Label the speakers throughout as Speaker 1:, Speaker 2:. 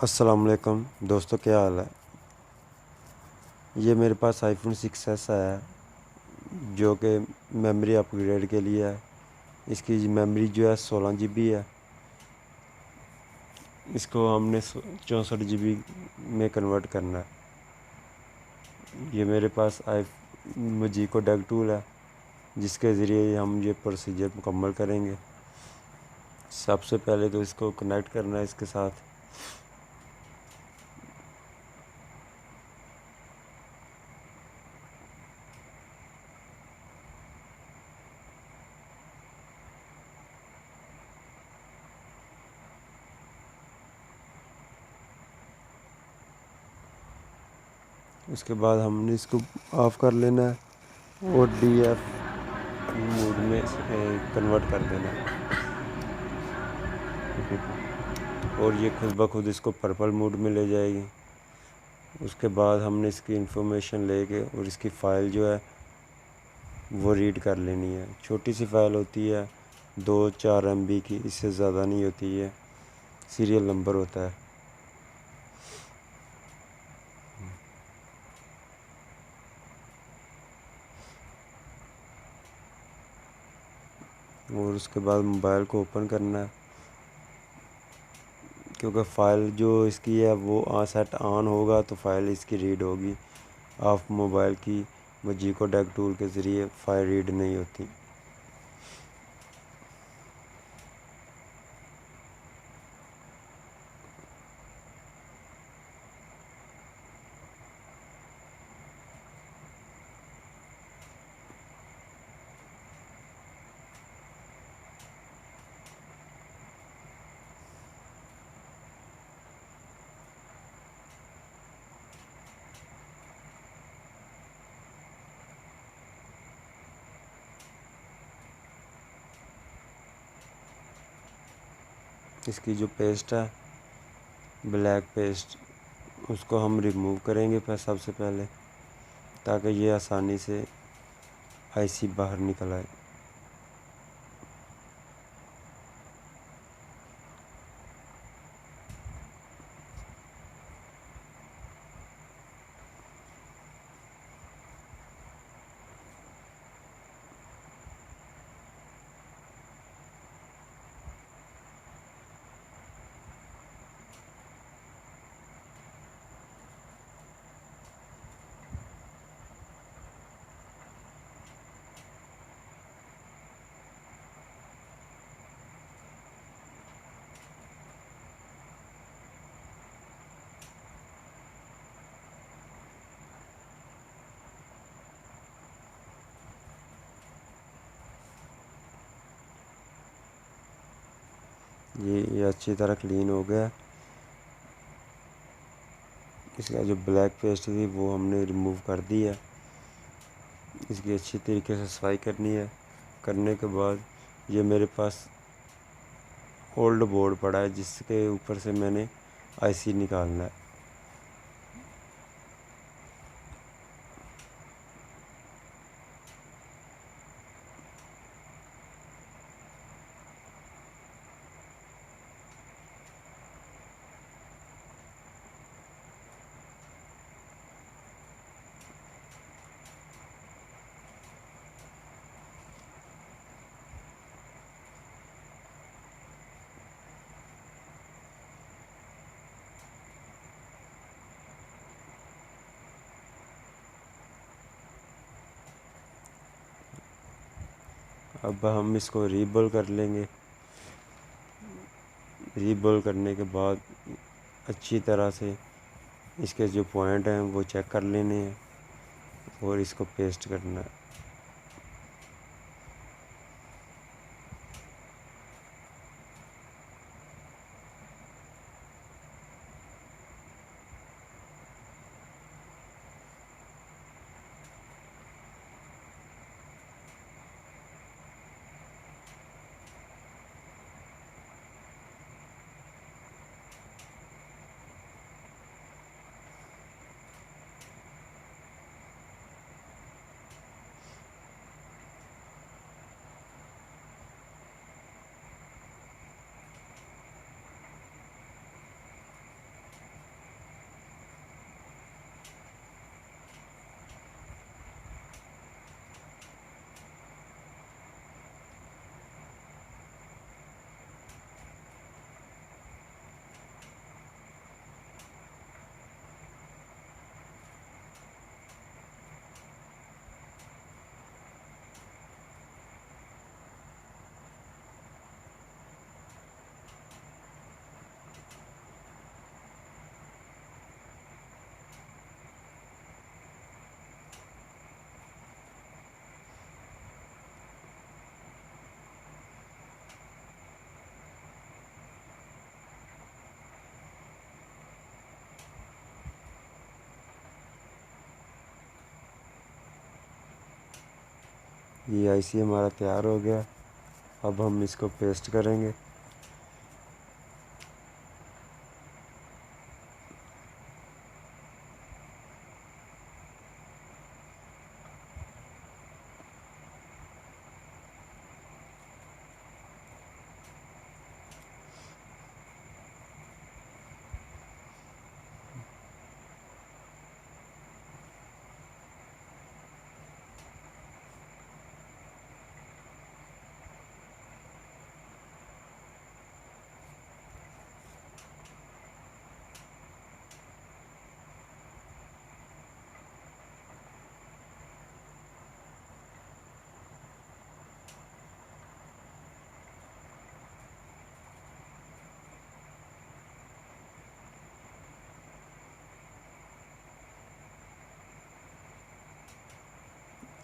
Speaker 1: السلام علیکم دوستو، کیا حال ہے؟ یہ میرے پاس آئی فون 6s ہے جو کہ میموری اپ گریڈ کے لیے ہے۔ اس کی میموری جو ہے 16 GB ہے۔ اس کو ہم نے 64 GB میں کنورٹ کرنا ہے۔ یہ میرے پاس مجیکو ڈیگ ٹول ہے جس کے ذریعے ہم یہ پروسیجر مکمل کریں گے۔ سب سے پہلے تو اس کو کنیکٹ کرنا ہے اس کے ساتھ۔ اس کے بعد ہم نے اس کو آف کر لینا ہے اور DF موڈ میں کنورٹ کر دینا ہے، اور یہ خود بخود اس کو پرپل موڈ میں لے جائے گی۔ اس کے بعد ہم نے اس کی انفارمیشن لے کے اور اس کی فائل جو ہے وہ ریڈ کر لینی ہے۔ چھوٹی سی فائل ہوتی ہے 2-4 MB کی، اس سے زیادہ نہیں ہوتی ہے۔ سیریل نمبر ہوتا ہے۔ اور اس کے بعد موبائل کو اوپن کرنا ہے، کیونکہ فائل جو اس کی ہے وہ سیٹ آن ہوگا تو فائل اس کی ریڈ ہوگی۔ آف موبائل کی مجیکو ڈیگ ٹول کے ذریعے فائل ریڈ نہیں ہوتی۔ اس کی جو پیسٹ ہے بلیک پیسٹ، اس کو ہم ریموو کریں گے سب سے پہلے، تاکہ یہ آسانی سے IC باہر نکل آئے۔ یہ اچھی طرح کلین ہو گیا۔ اس کا جو بلیک پیسٹ تھی وہ ہم نے ریموو کر دی ہے۔ اس کی اچھی طریقے سے صفائی کرنی ہے۔ کرنے کے بعد یہ میرے پاس اولڈ بورڈ پڑا ہے جس کے اوپر سے میں نے IC نکالنا ہے۔ اب ہم اس کو ریبل کر لیں گے۔ ریبل کرنے کے بعد اچھی طرح سے اس کے جو پوائنٹ ہیں وہ چیک کر لینے ہیں اور اس کو پیسٹ کرنا ہے۔ یہ آئی سی ہمارا تیار ہو گیا. اب ہم اس کو پیسٹ کریں گے.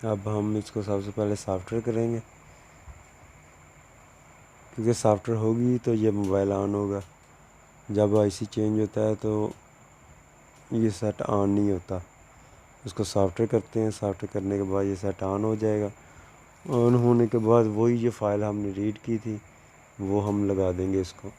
Speaker 1: اب ہم اس کو سب سے پہلے سافٹ ویئر کریں گے، کیونکہ سافٹ ویئر ہوگی تو یہ موبائل آن ہوگا. جب آئی سی چینج ہوتا ہے تو یہ سیٹ آن نہیں ہوتا. اس کو سافٹ ویئر کرتے ہیں، سافٹ ویئر کرنے کے بعد یہ سیٹ آن ہو جائے گا. آن ہونے کے بعد وہی جو فائل ہم نے ریڈ کی تھی وہ ہم لگا دیں گے اس کو.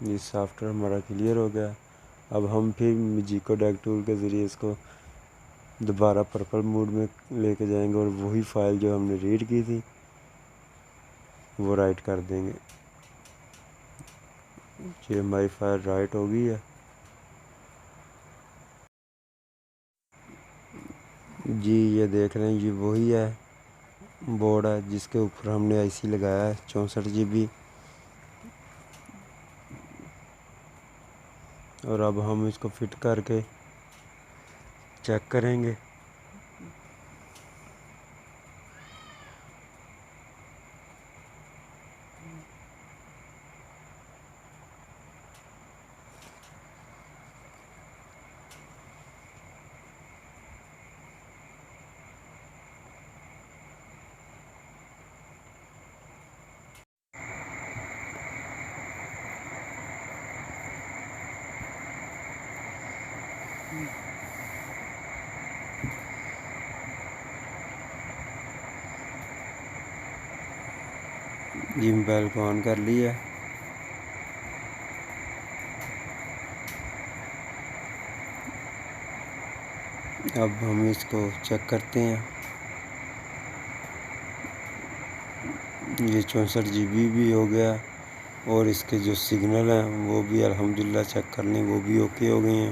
Speaker 1: یہ سافٹ ویئر ہمارا کلیئر ہو گیا. اب ہم پھر میجیکو ڈیک ٹول کے ذریعے اس کو دوبارہ پرپل موڈ میں لے کے جائیں گے اور وہی فائل جو ہم نے ریڈ کی تھی وہ رائٹ کر دیں گے. یہ ہماری فائل رائٹ ہو گئی ہے. جی یہ دیکھ رہے ہیں، یہ وہی ہے بورڈ ہے جس کے اوپر ہم نے آئی سی لگایا ہے 64 GB. اور اب ہم اس کو فٹ کر کے چیک کریں گے. جی موبائل کو آن کر لیا. اب ہم اس کو چیک کرتے ہیں. یہ 64 GB بھی ہو گیا اور اس کے جو سگنل ہیں وہ بھی الحمدللہ چیک کر لیں وہ بھی اوکے ہو گئے ہیں.